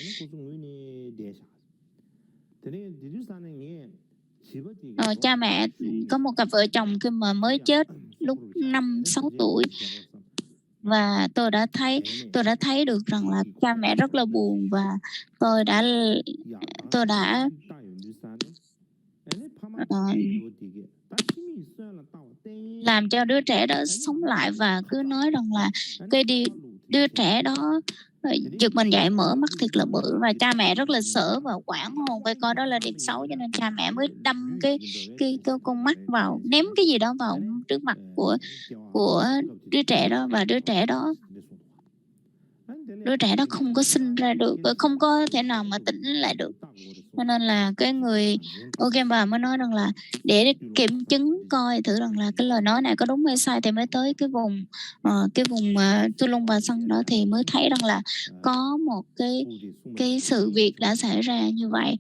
cha mẹ có một cặp vợ chồng khi mà mới chết lúc 5-6 tuổi, và tôi đã thấy được rằng là cha mẹ rất là buồn, và tôi đã làm cho đứa trẻ đó sống lại, và cứ nói rằng là đứa trẻ đó giật mình dậy mở mắt thiệt là bự, và cha mẹ rất là sợ và hoảng hồn, phải coi đó là điểm xấu, cho nên cha mẹ mới đâm cái con mắt vào, ném cái gì đó vào trước mặt của đứa trẻ đó, và đứa trẻ đó không có sinh ra được, không có thể nào mà tỉnh lại được. Cho nên là cái người Okemba mới nói rằng là để kiểm chứng coi thử rằng là cái lời nói này có đúng hay sai, thì mới tới cái vùng Tu Lung Bà Săn đó, thì mới thấy rằng là có một cái sự việc đã xảy ra như vậy,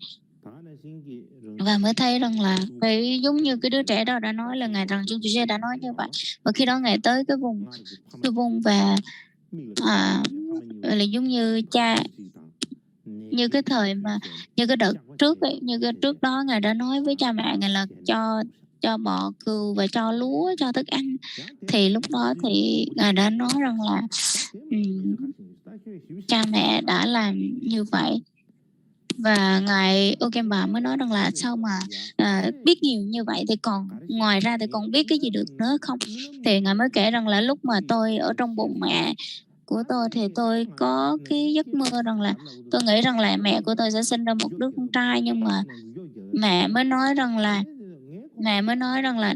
và mới thấy rằng là cái giống như cái đứa trẻ đó đã nói là ngài rằng Chung Tzu đã nói như vậy. Và khi đó ngài tới cái vùng và là giống như như cái thời mà như cái đợt trước ấy, như cái trước đó ngài đã nói với cha mẹ ngài là cho bò cừu và cho lúa, cho thức ăn, thì lúc đó thì ngài đã nói rằng là cha mẹ đã làm như vậy. Và ngài Okemba mới nói rằng là sao mà biết nhiều như vậy thì còn ngoài ra thì còn biết cái gì được nữa không. Thì ngài mới kể rằng là lúc mà tôi ở trong bụng mẹ của tôi thì tôi có cái giấc mơ rằng là tôi nghĩ rằng là mẹ của tôi sẽ sinh ra một đứa con trai, nhưng mà mẹ mới nói rằng là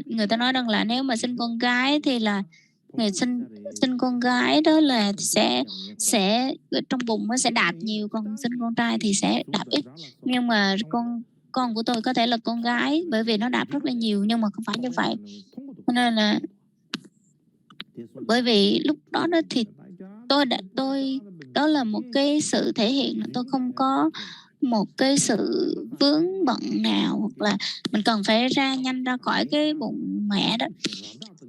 người ta nói rằng là nếu mà sinh con gái thì là người sinh con gái đó là sẽ trong bụng nó sẽ đạp nhiều, còn sinh con trai thì sẽ đạp ít. Nhưng mà con của tôi có thể là con gái bởi vì nó đạp rất là nhiều, nhưng mà không phải như vậy. Cho nên là bởi vì lúc đó thì tôi đó là một cái sự thể hiện là tôi không có một cái sự vướng bận nào, hoặc là mình cần phải nhanh ra khỏi cái bụng mẹ đó.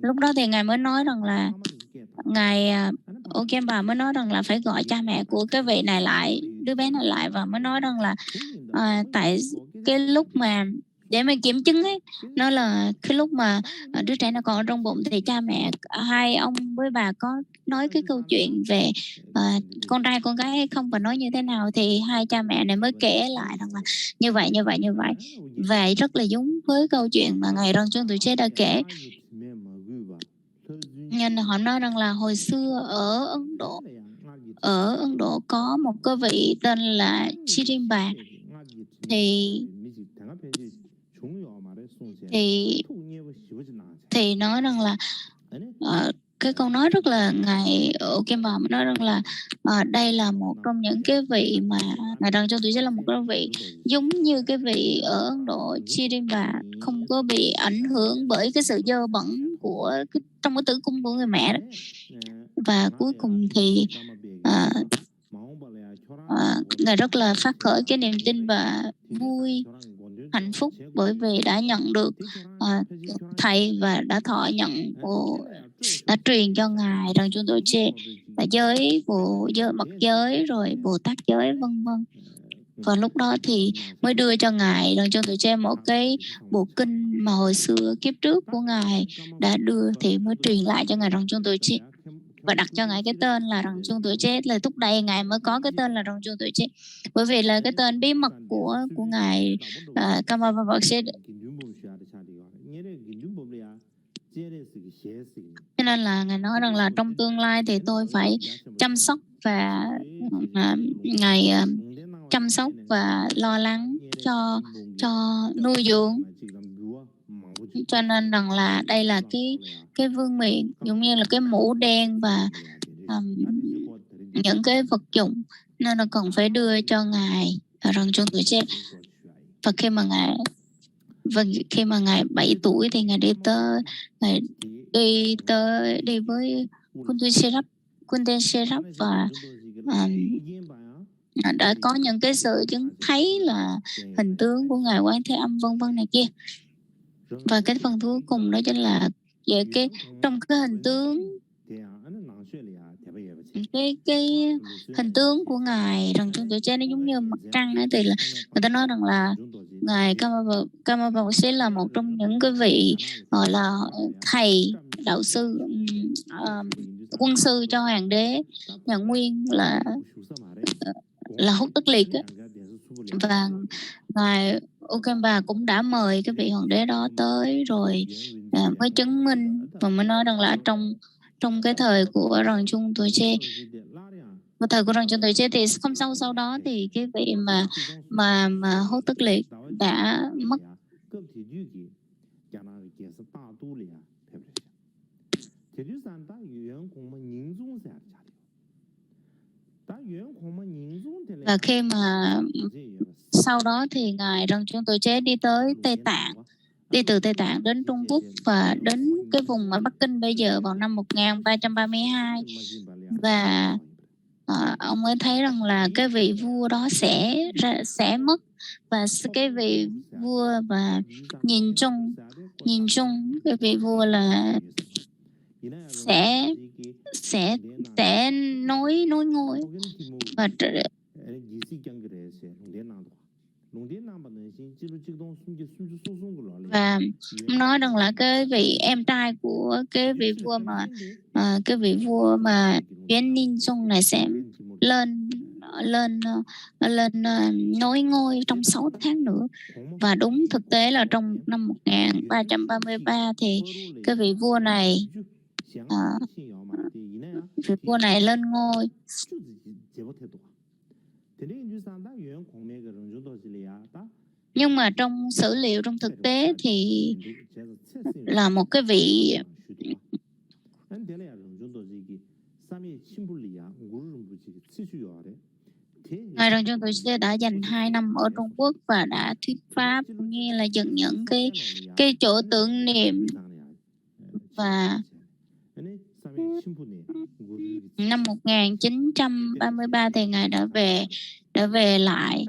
Lúc đó thì ngài mới nói rằng là ngài Okemba mới nói rằng là phải gọi cha mẹ của cái vị này lại, đứa bé này lại, và mới nói rằng là tại cái lúc mà để mình kiểm chứng ấy, nó là cái lúc mà đứa trẻ nó còn ở trong bụng thì cha mẹ hai ông với bà có nói cái câu chuyện về con trai con gái hay không và nói như thế nào, thì hai cha mẹ này mới kể lại rằng là như vậy. Và rất là giống với câu chuyện mà ngài Rong Chung Tụ Chế đã kể. Nhưng họ nói rằng là hồi xưa ở Ấn Độ có một cái vị tên là Chirimba, thì nói rằng là cái câu nói rất là ngài Okemba nói rằng là đây là một trong những cái vị mà ngài Rong Chung Tụ Chế là một cái vị giống như cái vị ở Ấn Độ Chirimba, không có bị ảnh hưởng bởi cái sự dơ bẩn của trong cái tử cung của người mẹ đó. Và cuối cùng thì ngài rất là phát khởi cái niềm tin và vui hạnh phúc bởi vì đã nhận được thầy và đã thọ nhận đã truyền cho ngài rằng chúng tôi chê là giới mật giới rồi Bồ Tát giới vân vân. Và lúc đó thì mới đưa cho ngài rằng chúng tôi chê một cái bộ kinh mà hồi xưa kiếp trước của ngài đã đưa, thì mới truyền lại cho ngài rằng chúng tôi chê và đặt cho ngài cái tên là rằng Chung Tuổi Chế. Là thúc đẩy ngài mới có cái tên là rằng Chung Tuổi Chế, bởi vì là cái tên bí mật của ngài Karmapa Phật. Cho nên là ngài nói rằng là trong tương lai thì tôi phải chăm sóc và ngài chăm sóc và lo lắng cho nuôi dưỡng. Cho nên rằng là đây là cái vương miện giống như là cái mũ đen và những cái vật dụng, nên là cần phải đưa cho ngài rằng Chung Tuổi Chế. Và khi mà ngài 7 tuổi thì ngài đi với Kunten Serap và đã có những cái sự chứng thấy là hình tướng của ngài Quán Thế Âm vân vân này kia. Và cái phần cuối cùng đó chính là về trong cái hình tướng, cái hình tướng của ngài Rần Trung Tử Chế nó giống như mặt trăng ấy, thì là người ta nói rằng là ngài Kamabawase là một trong những cái vị gọi là thầy đạo sư, quân sư cho hoàng đế nhà Nguyên là Hút Tất Liệt ấy. Và ngài Ukemba cũng đã mời cái vị hoàng đế đó tới rồi mới chứng minh và mới nói rằng là trong cái thời của Rần Trung Tử Chế, vào thời của Rần Trung Tử Chế thì không sau đó thì cái vị mà Hút Tất Liệt đã mất. Và khi mà sau đó thì ngài Rần Trung Tử Chế đi tới Tây Tạng, đi từ Tây Tạng đến Trung Quốc và đến cái vùng ở Bắc Kinh bây giờ vào năm 1332, và ông ấy thấy rằng là cái vị vua đó sẽ mất, và cái vị vua và nhìn chung cái vị vua là sẽ nối ngôi và nói rằng là cái vị em trai của cái vị vua mà Yuan Ninh Dung này sẽ lên nối ngôi trong 6 tháng nữa. Và đúng thực tế là trong năm 1333 thì cái vị vua này lên ngôi. Nhưng mà trong sử liệu, trong thực tế thì là một cái vị ngài Rần Trung Tử Chế đã dành 2 năm ở Trung Quốc và đã thuyết pháp cũng như là dựng những cái chỗ tưởng niệm. Và năm 1933 thì ngài đã về lại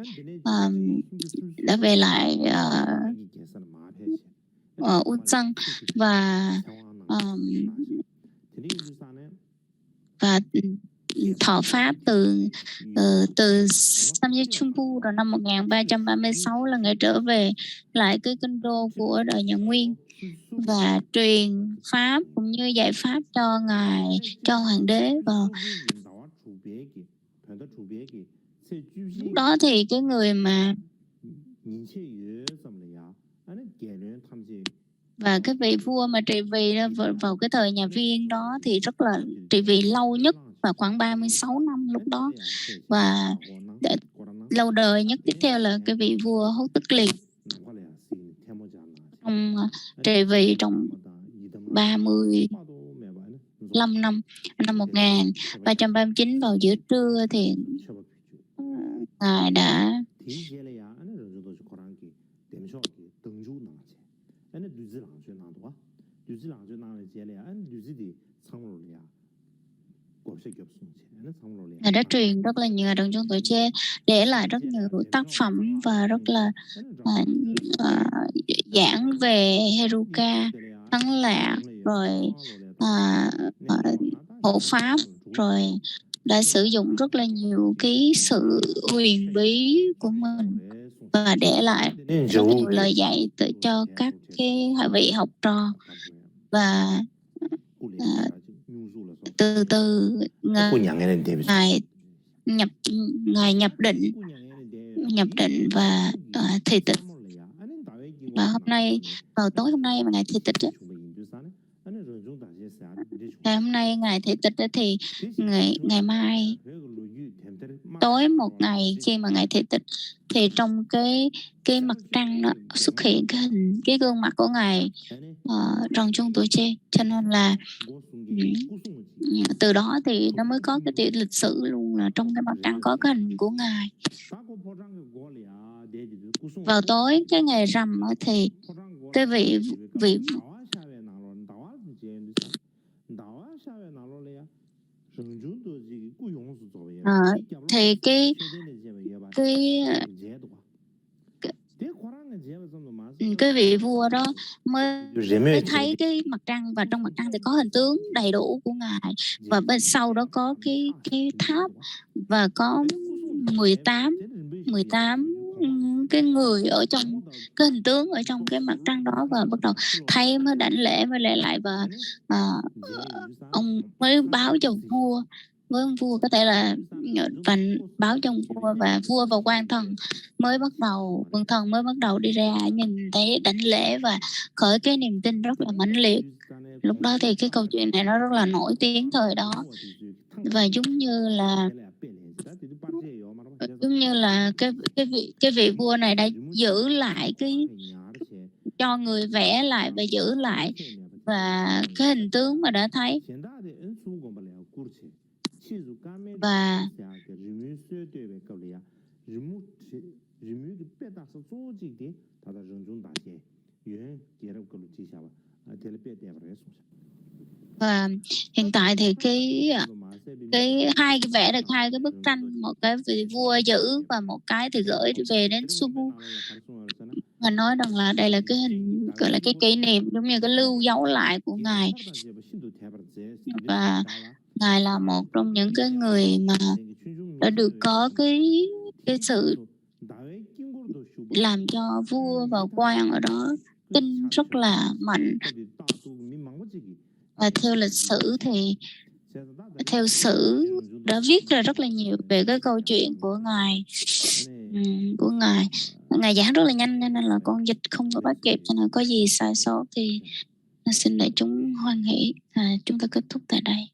Uzang và thọ pháp từ Samyechunpu. Rồi năm 1336 là ngài trở về lại cái kinh đô của đời nhà Nguyên và truyền pháp cũng như dạy pháp cho hoàng đế. Và lúc đó thì cái người mà và cái vị vua mà trị vì vào cái thời nhà Viên đó thì rất là trị vì lâu nhất, và khoảng 36 năm lúc đó, và lâu đời nhất tiếp theo là cái vị vua Hút Tất Liệt, trị vì trong 35 năm. Năm 1339 vào giữa trưa thì ngài đã truyền rất là nhiều. Ngài Rần Trung Tử Chế để lại rất nhiều tác phẩm và rất là giảng về Heruka, Thắng Lạc, rồi hộ pháp, rồi đã sử dụng rất là nhiều cái sự huyền bí của mình và để lại rất nhiều lời dạy cho các cái vị học trò. Và từ từ ngài nhập định và thị tịch. Và hôm nay, vào tối hôm nay mà ngài thị tịch ấy, ngày hôm nay ngài thị tịch ấy, thì ngày mai tối một ngày khi mà ngài thị tịch thì trong cái mặt trăng nó xuất hiện cái gương mặt của ngài Rần Trung Tử Chế, cho nên là từ đó thì nó mới có cái tiểu lịch sử luôn, là trong cái mặt trăng có cái hình của ngài. Vào tối cái ngày rằm thì cái vị thì cái vị vua đó mới Rime thấy cái mặt trăng, và trong mặt trăng thì có hình tướng đầy đủ của ngài, và bên sau đó có cái tháp, và có 18 cái người ở trong cái hình tướng ở trong cái mặt trăng đó, và bắt đầu thầy mới đảnh lễ với lại, và ông mới báo cho vua, với ông vua có thể là và báo cho ông vua, và vua và quan thần mới bắt đầu, quần thần mới bắt đầu đi ra nhìn thấy đảnh lễ và khởi cái niềm tin rất là mãnh liệt. Lúc đó thì cái câu chuyện này nó rất là nổi tiếng thời đó, và giống như là cái vị vua này đã giữ lại cho người vẽ lại và giữ lại, và cái hình tướng mà đã thấy, và hiện tại thì hai cái vẽ được hai cái bức tranh, một cái vị vua giữ và một cái thì gửi về đến Subu, và nói rằng là đây là cái hình, gọi là cái kỷ niệm, giống như cái lưu dấu lại của ngài, và ngài là một trong những cái người mà đã được có cái sự làm cho vua và quan ở đó tin rất là mạnh. Và theo lịch sử thì theo sử đã viết ra rất là nhiều về cái câu chuyện của ngài. Ngài giảng rất là nhanh cho nên là con dịch không có bắt kịp, cho nên có gì sai sót thì xin đại chúng hoan hỷ. Chúng ta kết thúc tại đây.